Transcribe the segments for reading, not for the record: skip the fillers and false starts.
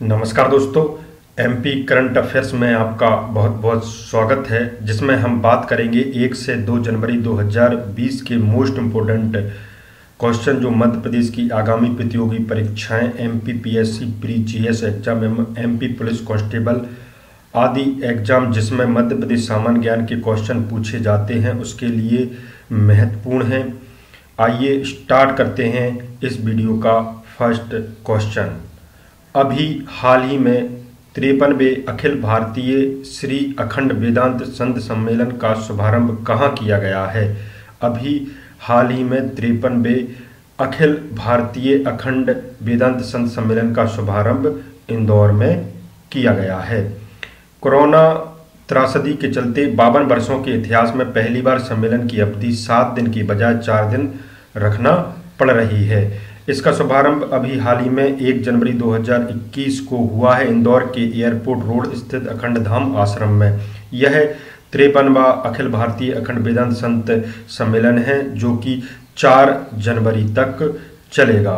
नमस्कार दोस्तों। MP current affairs में आपका बहुत बहुत स्वागत है, जिसमें हम बात करेंगे 1 से 2 जनवरी 2020 के मोस्ट इम्पोर्टेंट क्वेश्चन जो मध्य प्रदेश की आगामी प्रतियोगी परीक्षाएं एमपीपीएससी प्री जीएस एग्जाम एवं एमपी पुलिस कांस्टेबल आदि एग्जाम जिसमें मध्य प्रदेश सामान्य ज्ञान के क्वेश्चन पूछे जाते हैं उसके लिए महत्वपूर्ण हैं। आइए स्टार्ट करते हैं इस वीडियो का फर्स्ट क्वेश्चन। अभी हाल ही में 53वें अखिल भारतीय श्री अखंड वेदांत संत सम्मेलन का शुभारंभ कहाँ किया गया है? अभी हाल ही में 53वें अखिल भारतीय अखंड वेदांत संत सम्मेलन का शुभारंभ इंदौर में किया गया है। कोरोना त्रासदी के चलते 52 वर्षों के इतिहास में पहली बार सम्मेलन की अवधि 7 दिन की बजाय 4 दिन रखना पड़ रही है। इसका शुभारंभ अभी हाल ही में 1 जनवरी 2021 को हुआ है इंदौर के एयरपोर्ट रोड स्थित अखंड धाम आश्रम में। यह 53वां अखिल भारतीय अखंड वेदांत संत सम्मेलन है जो कि 4 जनवरी तक चलेगा।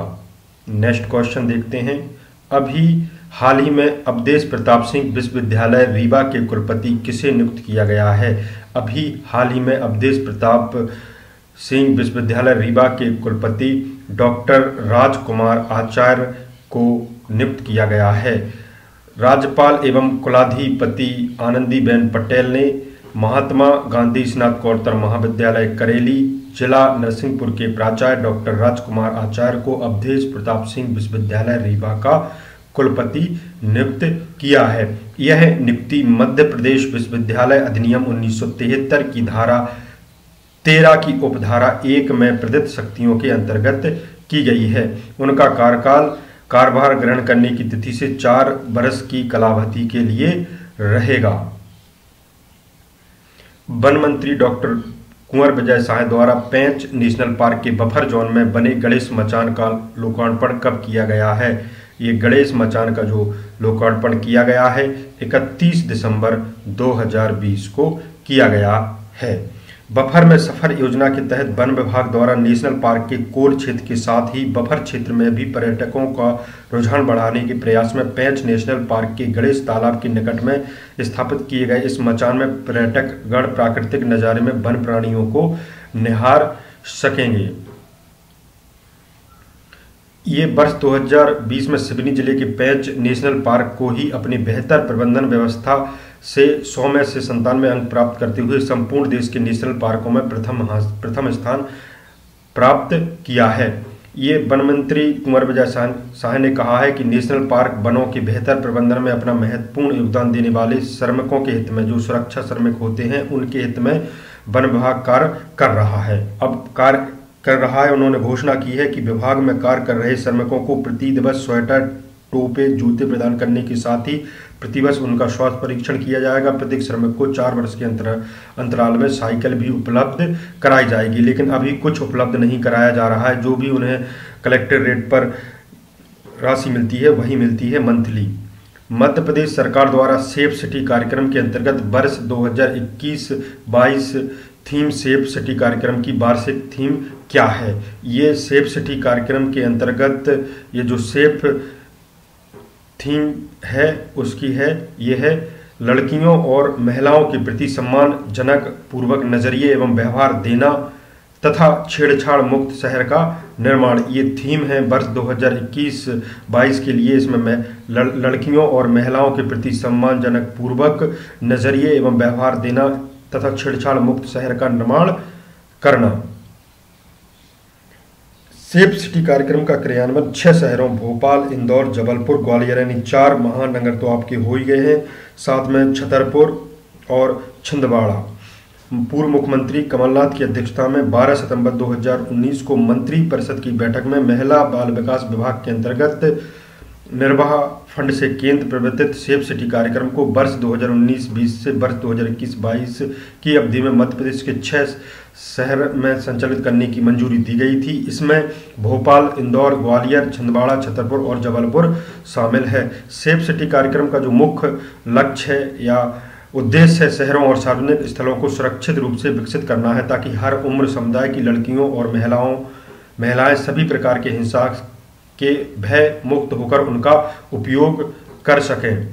नेक्स्ट क्वेश्चन देखते हैं। अभी हाल ही में अवधेश प्रताप सिंह विश्वविद्यालय रीवा के कुलपति किसे नियुक्त किया गया है? अभी हाल ही में अवधेश प्रताप सिंह विश्वविद्यालय रीवा के कुलपति डॉक्टर राजकुमार आचार्य को नियुक्त किया गया है। राज्यपाल एवं कुलाधिपति आनंदीबेन पटेल ने महात्मा गांधी स्नातकोत्तर महाविद्यालय करेली जिला नरसिंहपुर के प्राचार्य डॉक्टर राजकुमार आचार्य को अवधेश प्रताप सिंह विश्वविद्यालय रीवा का कुलपति नियुक्त किया है। यह नियुक्ति मध्य प्रदेश विश्वविद्यालय अधिनियम 1973 की धारा 13 की उपधारा 1 में प्रदत्त शक्तियों के अंतर्गत की गई है। उनका कार्यभार ग्रहण करने की तिथि से 4 वर्ष की कालावधि के लिए रहेगा। वन मंत्री डॉक्टर कुंवर विजय शाह द्वारा पेंच नेशनल पार्क के बफर जोन में बने गणेश मचान का लोकार्पण कब किया गया है? ये गणेश मचान का जो लोकार्पण किया गया है 31 दिसंबर 2020 को किया गया है। बफर में सफर योजना के तहत वन विभाग द्वारा नेशनल पार्क के कोर क्षेत्र के साथ ही बफर क्षेत्र में भी पर्यटकों का रुझान बढ़ाने के प्रयास में पेंच नेशनल पार्क के गणेश तालाब के निकट में स्थापित किए गए इस मचान में पर्यटक गण प्राकृतिक नज़ारे में वन प्राणियों को निहार सकेंगे। ये वर्ष 2020 में सिवनी जिले के पेंच नेशनल पार्क को ही अपनी बेहतर प्रबंधन व्यवस्था से 100 में से 97 अंक प्राप्त करते हुए संपूर्ण देश के नेशनल पार्कों में प्रथम स्थान प्राप्त किया है। ये वन मंत्री कुंवर विजय शाह ने कहा है कि नेशनल पार्क वनों के बेहतर प्रबंधन में अपना महत्वपूर्ण योगदान देने वाले श्रमिकों के हित में, जो सुरक्षा श्रमिक होते हैं उनके हित में वन विभाग कार्य कर रहा है। अब कार्य कर रहा है। उन्होंने घोषणा की है कि विभाग में कार्य कर रहे श्रमिकों को प्रति दिवस स्वेटर, टोपे, जूते प्रदान करने के साथ ही प्रतिवर्ष उनका स्वास्थ्य परीक्षण किया जाएगा। प्रत्येक श्रमिक को 4 वर्ष के अंतराल में साइकिल भी उपलब्ध कराई जाएगी, लेकिन अभी कुछ उपलब्ध नहीं कराया जा रहा है। जो भी उन्हें कलेक्टर रेट पर राशि मिलती है वही मिलती है मंथली। मध्य प्रदेश सरकार द्वारा सेफ सिटी कार्यक्रम के अंतर्गत वर्ष 2021-22 थीम सेफ सिटी कार्यक्रम की वार्षिक थीम क्या है? ये सेफ सिटी कार्यक्रम के अंतर्गत ये जो सेफ थीम है उसकी है ये है लड़कियों और महिलाओं के प्रति सम्मानजनक पूर्वक नजरिए एवं व्यवहार देना तथा छेड़छाड़ मुक्त शहर का निर्माण। ये थीम है वर्ष 2021-22 के लिए। इसमें लड़कियों और महिलाओं के प्रति सम्मानजनक पूर्वक नजरिए एवं व्यवहार देना तथा छेड़छाड़ मुक्त शहर का निर्माण करना। सेफ सिटी कार्यक्रम का क्रियान्वयन 6 शहरों भोपाल, इंदौर, जबलपुर, ग्वालियर यानी 4 महानगर तो आपके हो ही गए हैं, साथ में छतरपुर और छिंदवाड़ा। पूर्व मुख्यमंत्री कमलनाथ की अध्यक्षता में 12 सितंबर 2019 को मंत्री परिषद की बैठक में महिला बाल विकास विभाग के अंतर्गत निर्वाह फंड से केंद्र प्रवर्तित सेफ सिटी कार्यक्रम को वर्ष 2019-20 से वर्ष 2021-22 की अवधि में मध्य प्रदेश के 6 शहर में संचालित करने की मंजूरी दी गई थी। इसमें भोपाल, इंदौर, ग्वालियर, छिंदवाड़ा, छतरपुर और जबलपुर शामिल है। सेफ सिटी कार्यक्रम का जो मुख्य लक्ष्य है या उद्देश्य है शहरों और सार्वजनिक स्थलों को सुरक्षित रूप से विकसित करना है ताकि हर उम्र समुदाय की लड़कियों और महिलाएं सभी प्रकार के हिंसा के भय मुक्त होकर उनका उपयोग कर सकें।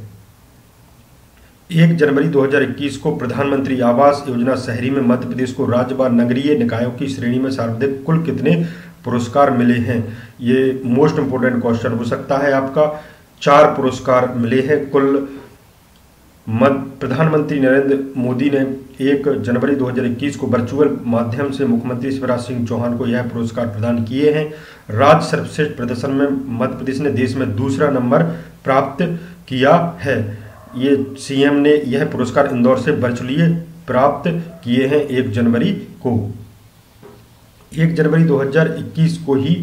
1 जनवरी 2021 को प्रधानमंत्री आवास योजना शहरी में मध्य प्रदेश को राज्य व नगरीय निकायों की श्रेणी में सर्वाधिक कुल कितने पुरस्कार मिले हैं? ये मोस्ट इंपोर्टेंट क्वेश्चन हो सकता है आपका। 4 पुरस्कार मिले हैं कुल। प्रधानमंत्री नरेंद्र मोदी ने 1 जनवरी 2021 को वर्चुअल माध्यम से मुख्यमंत्री शिवराज सिंह चौहान को यह पुरस्कार प्रदान किए हैं। राज्य सर्वश्रेष्ठ प्रदर्शन में मध्य प्रदेश ने देश में दूसरा नंबर प्राप्त किया है। ये सीएम ने यह पुरस्कार इंदौर से वर्चुअली प्राप्त किए हैं 1 जनवरी को। 1 जनवरी 2021 को ही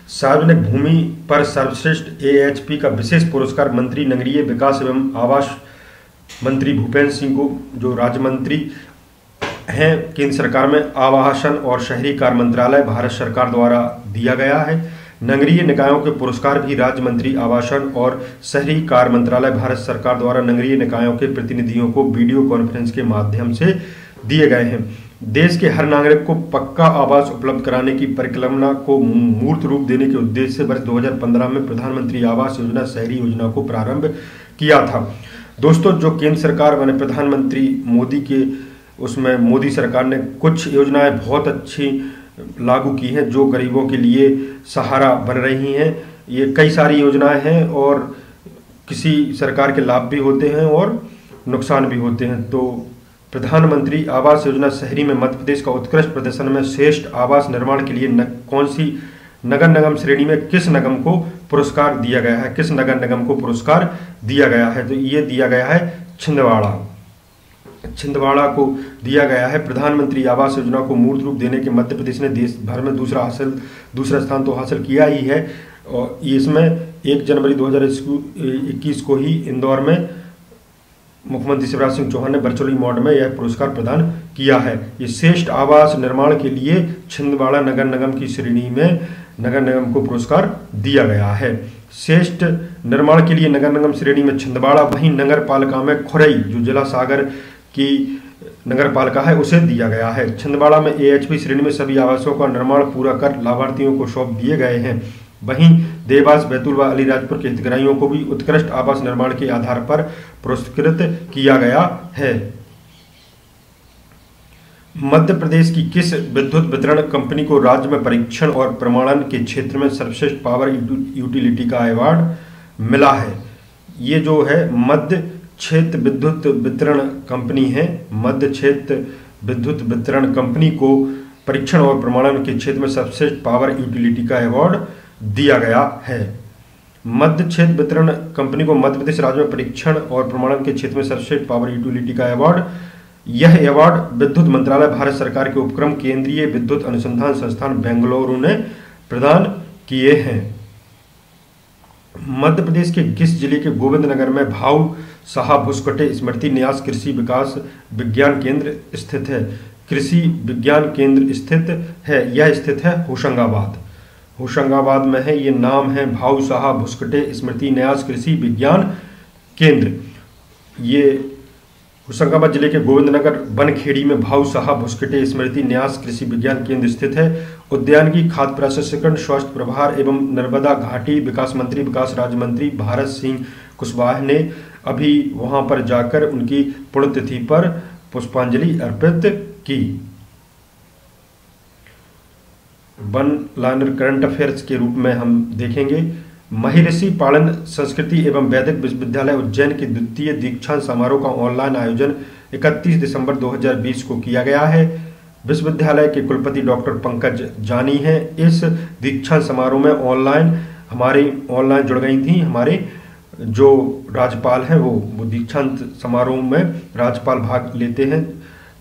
सार्वजनिक भूमि पर सर्वश्रेष्ठ AHP का विशेष पुरस्कार मंत्री नगरीय विकास एवं आवास मंत्री भूपेंद्र सिंह को, जो राज्य मंत्री हैं केंद्र सरकार में आवासन और शहरी कार्य मंत्रालय भारत सरकार द्वारा दिया गया है। नगरीय निकायों के पुरस्कार भी राज्य मंत्री आवासन और शहरी कार्य मंत्रालय भारत सरकार द्वारा नगरीय निकायों के प्रतिनिधियों को वीडियो कॉन्फ्रेंस के माध्यम से दिए गए हैं। देश के हर नागरिक को पक्का आवास उपलब्ध कराने की परिकल्पना को मूर्त रूप देने के उद्देश्य से वर्ष 2015 में प्रधानमंत्री आवास योजना शहरी योजना को प्रारंभ किया था। दोस्तों, जो केंद्र सरकार माने प्रधानमंत्री मोदी के उसमें मोदी सरकार ने कुछ योजनाएं बहुत अच्छी लागू की हैं जो गरीबों के लिए सहारा बन रही हैं। ये कई सारी योजनाएं हैं और किसी सरकार के लाभ भी होते हैं और नुकसान भी होते हैं। तो प्रधानमंत्री आवास योजना शहरी में मध्य प्रदेश का उत्कृष्ट प्रदर्शन में श्रेष्ठ आवास निर्माण के लिए कौन सी नगर निगम श्रेणी में किस निगम को पुरस्कार दिया गया है? किस नगर निगम को पुरस्कार दिया गया है? तो ये दिया गया है छिंदवाड़ा। छिंदवाड़ा को दिया गया है। प्रधानमंत्री आवास योजना को मूर्त रूप देने के मध्य प्रदेश ने देश भर में दूसरा स्थान तो हासिल किया ही है। और इसमें 1 जनवरी 2021 को ही इंदौर में मुख्यमंत्री शिवराज सिंह चौहान ने वर्चुअली मोड में यह पुरस्कार प्रदान किया है। ये श्रेष्ठ आवास निर्माण के लिए छिंदवाड़ा नगर निगम की श्रेणी में नगर निगम को पुरस्कार दिया गया है। श्रेष्ठ निर्माण के लिए नगर निगम श्रेणी में छिंदवाड़ा, वहीं नगर पालिका में खुरई जो जिला सागर की नगर पालिका है उसे दिया गया है। छिंदवाड़ा में AHP श्रेणी में सभी आवासों का निर्माण पूरा कर लाभार्थियों को सौंप दिए गए हैं। वहीं देवास, बैतूल व अलीराजपुर के हितग्राहियों को भी उत्कृष्ट आवास निर्माण के आधार पर पुरस्कृत किया गया है। मध्य प्रदेश की किस विद्युत वितरण कंपनी को राज्य में परीक्षण और प्रमाणन के क्षेत्र में सर्वश्रेष्ठ पावर यूटिलिटी का अवार्ड मिला है? ये जो है मध्य क्षेत्र विद्युत वितरण कंपनी है। मध्य क्षेत्र विद्युत वितरण कंपनी को परीक्षण और प्रमाणन के क्षेत्र में सर्वश्रेष्ठ पावर यूटिलिटी का अवार्ड दिया गया है। मध्य क्षेत्र वितरण कंपनी को मध्य प्रदेश राज्य में परीक्षण और प्रमाणन के क्षेत्र में सर्वश्रेष्ठ पावर यूटिलिटी का अवार्ड, यह अवार्ड विद्युत मंत्रालय भारत सरकार के उपक्रम केंद्रीय विद्युत अनुसंधान संस्थान बेंगलुरु ने प्रदान किए हैं। मध्य प्रदेश के किस जिले के गोविंदनगर में भाऊ साहब भुसकटे स्मृति न्यास कृषि विकास विज्ञान केंद्र स्थित है? कृषि विज्ञान केंद्र स्थित है, यह स्थित है होशंगाबाद। होशंगाबाद में है। ये नाम है भाऊ साहब भुसकटे स्मृति न्यास कृषि विज्ञान केंद्र। ये होशंगाबाद जिले के गोविंदनगर बनखेड़ी में भाऊ साहब भुसकटे स्मृति न्यास कृषि विज्ञान केंद्र स्थित है। उद्यानिकी, खाद्य प्रसंस्करण, स्वास्थ्य प्रभार एवं नर्मदा घाटी विकास मंत्री विकास राज्य मंत्री भारत सिंह कुशवाहा ने अभी वहां पर जाकर उनकी पुण्यतिथि पर पुष्पांजलि अर्पित की। वन लाइनर करंट अफेयर्स के रूप में हम देखेंगे। महर्षि पाणिनि संस्कृति एवं वैदिक विश्वविद्यालय उज्जैन के द्वितीय दीक्षांत समारोह का ऑनलाइन आयोजन 31 दिसंबर 2020 को किया गया है। विश्वविद्यालय के कुलपति डॉक्टर पंकज जानी हैं। इस दीक्षांत समारोह में ऑनलाइन जुड़ गई थी हमारे जो राज्यपाल हैं वो दीक्षांत समारोह में राज्यपाल भाग लेते हैं।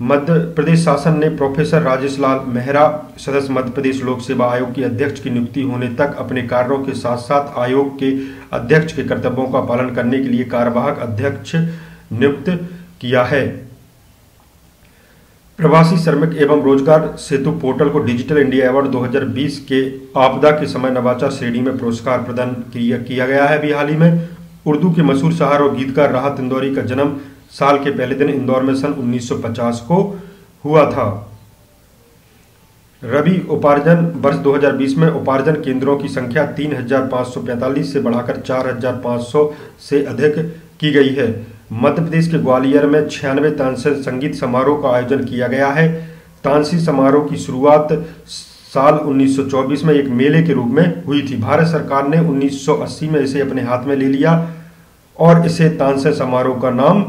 मध्य प्रदेश शासन ने प्रोफेसर राजेश लाल मेहरा सदस्य मध्य प्रदेश लोक सेवा आयोग के अध्यक्ष की नियुक्ति होने तक अपने कार्यों के साथ साथ आयोग के अध्यक्ष के कर्तव्यों का पालन करने के लिए कार्यवाहक अध्यक्ष नियुक्त किया है। प्रवासी श्रमिक एवं रोजगार सेतु पोर्टल को डिजिटल इंडिया अवार्ड 2020 के आपदा के समय नवाचार श्रेणी में पुरस्कार प्रदान किया गया है। अभी हाल ही में उर्दू के मशहूर शायर और गीतकार राहत इंदौरी का जन्म साल के पहले दिन इंदौर में सन 1950 को हुआ था। रबी उपार्जन वर्ष 2020 में उपार्जन केंद्रों की संख्या 3,545 से बढ़ाकर 4,500 से अधिक की गई है। मध्य प्रदेश के ग्वालियर में 96 तानसेन संगीत समारोह का आयोजन किया गया है। तानसेन समारोह की शुरुआत साल 1924 में एक मेले के रूप में हुई थी। भारत सरकार ने 1980 में इसे अपने हाथ में ले लिया और इसे तानसेन समारोह का नाम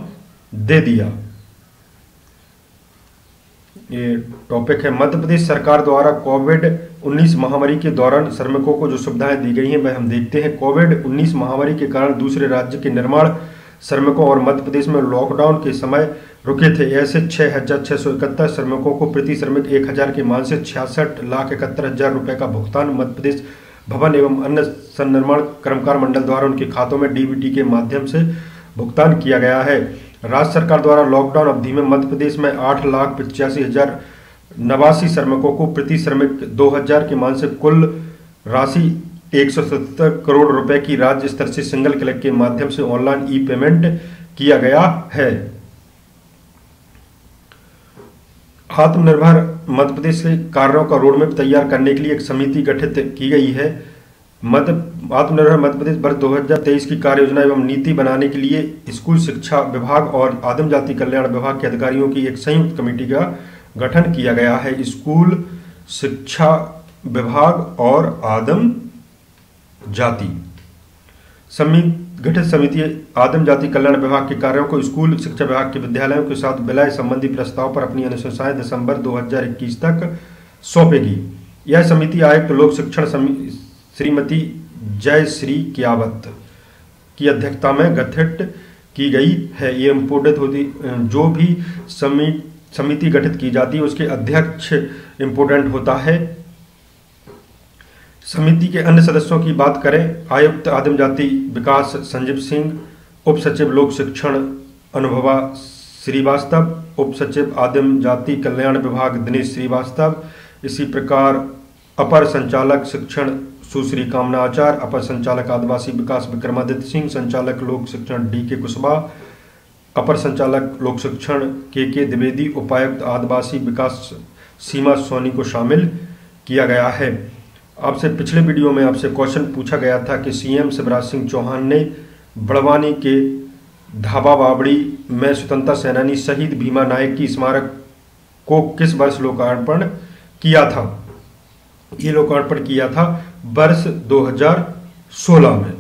दे दिया। ये टॉपिक है। मध्य प्रदेश सरकार द्वारा कोविड-19 महामारी के दौरान श्रमिकों को जो सुविधाएं दी गई हैं वह हम देखते हैं। कोविड-19 महामारी के कारण दूसरे राज्य के निर्माण श्रमिकों और मध्य प्रदेश में लॉकडाउन के समय रुके थे। ऐसे 6,671 श्रमिकों को प्रति श्रमिक 1,000 के मान से 66,71,000 रुपये का भुगतान मध्य प्रदेश भवन एवं अन्य सन्निर्माण कर्मकार मंडल द्वारा उनके खातों में डीबीटी के माध्यम से भुगतान किया गया है। राज्य सरकार द्वारा लॉकडाउन अवधि में मध्य प्रदेश में 8,85,089 श्रमिकों को प्रति श्रमिक 2,000 के मान से कुल राशि 177 करोड़ रुपए की राज्य स्तर से सिंगल क्लिक के माध्यम से ऑनलाइन ई पेमेंट किया गया है। आत्मनिर्भर मध्य प्रदेश के कार्यों का रोडमैप तैयार करने के लिए एक समिति गठित की गई है। आत्मनिर्भर मध्य प्रदेश वर्ष 2023 की कार्य योजना एवं नीति बनाने के लिए स्कूल शिक्षा विभाग और आदिम जाति कल्याण विभाग के अधिकारियों की एक संयुक्त कमेटी का गठन किया गया है। स्कूल शिक्षा विभाग और आदिम जाति गठित समिति आदिम जाति कल्याण विभाग के कार्यों को स्कूल शिक्षा विभाग के विद्यालयों के साथ विलय संबंधी प्रस्ताव पर अपनी अनुशंसाएं दिसंबर 2021 तक सौंपेगी। यह समिति आयुक्त लोक शिक्षण श्रीमती जयश्री कियावत की अध्यक्षता में गठित की गई है। ये इम्पोर्टेंट होती, जो भी समिति गठित की जाती है उसके अध्यक्ष इम्पोर्टेंट होता है। समिति के अन्य सदस्यों की बात करें, आयुक्त आदिम जाति विकास संजीव सिंह, उप सचिव लोक शिक्षण अनुभवा श्रीवास्तव, उप सचिव आदिम जाति कल्याण विभाग दिनेश श्रीवास्तव, इसी प्रकार अपर संचालक शिक्षण सुश्री कामना आचार्य, अपर संचालक आदिवासी विकास विक्रमादित्य सिंह, संचालक लोक शिक्षण डी के कुशवाहा, अपर संचालक लोक शिक्षण के द्विवेदी, उपायुक्त आदिवासी विकास सीमा सोनी को शामिल किया गया है। आपसे पिछले वीडियो में आपसे क्वेश्चन पूछा गया था कि सीएम शिवराज सिंह चौहान ने बड़वानी के धाबा बावड़ी में स्वतंत्रता सेनानी शहीद भीमा नायक की स्मारक को किस वर्ष लोकार्पण किया था। ये लोकार्पण किया था वर्ष 2016 में।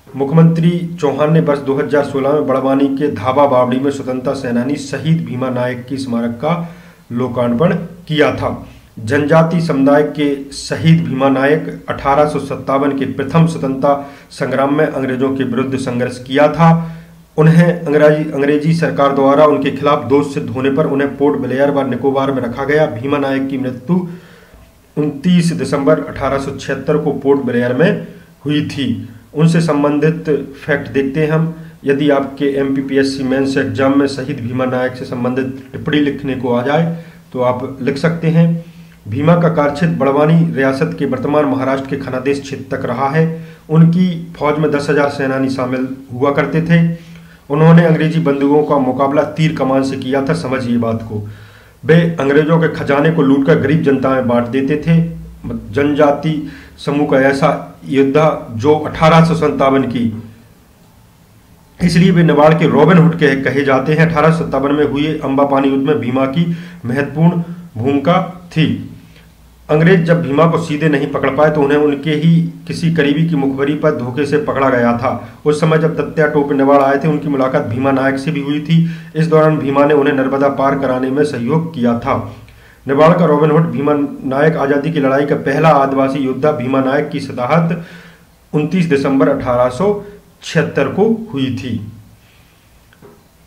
मुख्यमंत्री चौहान ने वर्ष 2016 में बड़वानी के धाबा बावड़ी में स्वतंत्रता सेनानी शहीद भीमा नायक की स्मारक का लोकार्पण किया था। जनजाति समुदाय के शहीद भीमा नायक 1857 के प्रथम स्वतंत्रता संग्राम में अंग्रेजों के विरुद्ध संघर्ष किया था। उन्हें अंग्रेजी सरकार द्वारा उनके खिलाफ दोष सिद्ध होने पर उन्हें पोर्ट ब्लेयर व निकोबार में रखा गया। भीमा नायक की मृत्यु 29 दिसंबर 1876 को पोर्ट ब्लेयर में हुई थी। उनसे संबंधित फैक्ट देखते हैं हम। यदि आपके एमपीपीएससी मेंस एग्जाम में शहीद भीमा नायक से संबंधित टिप्पणी लिखने को आ जाए तो आप लिख सकते हैं। भीमा का कार्यक्षेत्र बड़वानी रियासत के वर्तमान महाराष्ट्र के खनादेश क्षेत्र तक रहा है। उनकी फौज में 10,000 सेनानी शामिल हुआ करते थे। उन्होंने अंग्रेजी बंदूकों का मुकाबला तीर कमान से किया था। समझिए बात को। वे अंग्रेजों के खजाने को लूटकर गरीब जनता में बांट देते थे। जनजाति समूह का ऐसा योद्धा जो 1857 की, इसलिए वे नेवाड़ के रॉबिन हुड कहे जाते हैं। 1857 में हुए अम्बापानी युद्ध में भीमा की महत्वपूर्ण भूमिका थी। अंग्रेज जब भीमा को सीधे नहीं पकड़ पाए तो उन्हें उनके ही किसी करीबी की मुखबरी पर धोखे से पकड़ा गया था। उस समय जब तत्या टोपे नेवाड़ आए थे उनकी मुलाकात भीमा नायक से भी हुई थी। इस दौरान भीमा ने उन्हें नर्मदा पार कराने में सहयोग किया था। नेवाड़ का रॉबिन हुड भीमा नायक आज़ादी की लड़ाई का पहला आदिवासी योद्धा भीमा नायक की शहादत 29 दिसंबर 1876 को हुई थी।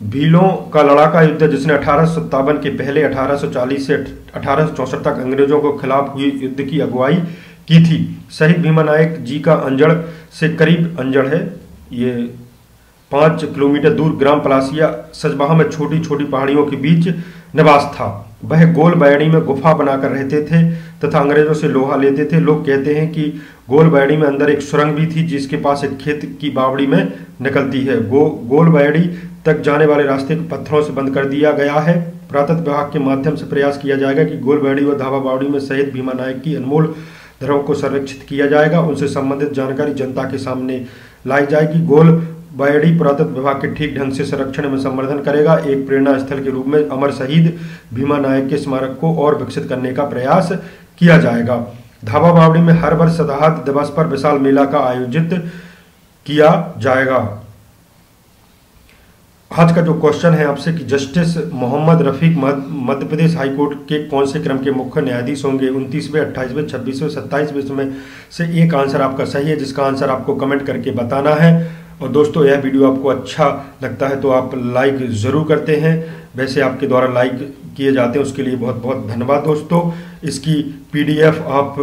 भीलों का लड़ाका युद्ध जिसने 1857 के पहले 1840 से 1864 तक अंग्रेजों के खिलाफ हुए युद्ध की अगुवाई की थी। शहीद भीमा नायक जी का अंजड़ से करीब अंजड़ है, ये 5 किलोमीटर दूर ग्राम पलासिया सजबाहा में छोटी छोटी पहाड़ियों के बीच निवास था। वह गोल बैड़ी में गुफा बनाकर रहते थे तथा अंग्रेजों से लोहा लेते थे। लोग कहते हैं कि गोल बैड़ी में अंदर एक सुरंग भी थी जिसके पास एक खेत की बावड़ी में निकलती है। गोल बैड़ी तक जाने वाले रास्ते को पत्थरों से बंद कर दिया गया है। पुरातत्व विभाग के माध्यम से प्रयास किया जाएगा कि गोलबेड़ी व धावा बावड़ी में शहीद भीमा नायक की अनमोल धरोहर को संरक्षित किया जाएगा, उनसे संबंधित जानकारी जनता के सामने लाई जाएगी। गोलबेड़ी पुरातत्व विभाग के ठीक ढंग से संरक्षण में संवर्धन करेगा। एक प्रेरणा स्थल के रूप में अमर शहीद भीमा नायक के स्मारक को और विकसित करने का प्रयास किया जाएगा। धावा बावड़ी में हर वर्ष शहादत दिवस पर विशाल मेला का आयोजित किया जाएगा। आज का जो क्वेश्चन है आपसे कि जस्टिस मोहम्मद रफीक मध्य प्रदेश हाईकोर्ट के कौन से क्रम के मुख्य न्यायाधीश होंगे? 29वें, 28वें, 26वें, 27वें में से एक आंसर आपका सही है, जिसका आंसर आपको कमेंट करके बताना है। और दोस्तों, यह वीडियो आपको अच्छा लगता है तो आप लाइक ज़रूर करते हैं, वैसे आपके द्वारा लाइक किए जाते हैं, उसके लिए बहुत बहुत धन्यवाद दोस्तों। इसकी PDF आप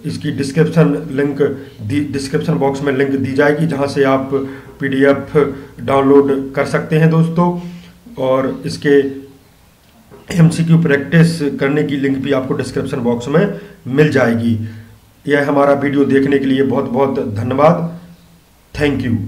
इसकी डिस्क्रिप्शन बॉक्स में लिंक दी जाएगी, जहां से आप PDF डाउनलोड कर सकते हैं दोस्तों। और इसके MCQ प्रैक्टिस करने की लिंक भी आपको डिस्क्रिप्शन बॉक्स में मिल जाएगी। यह हमारा वीडियो देखने के लिए बहुत बहुत धन्यवाद। Thank you.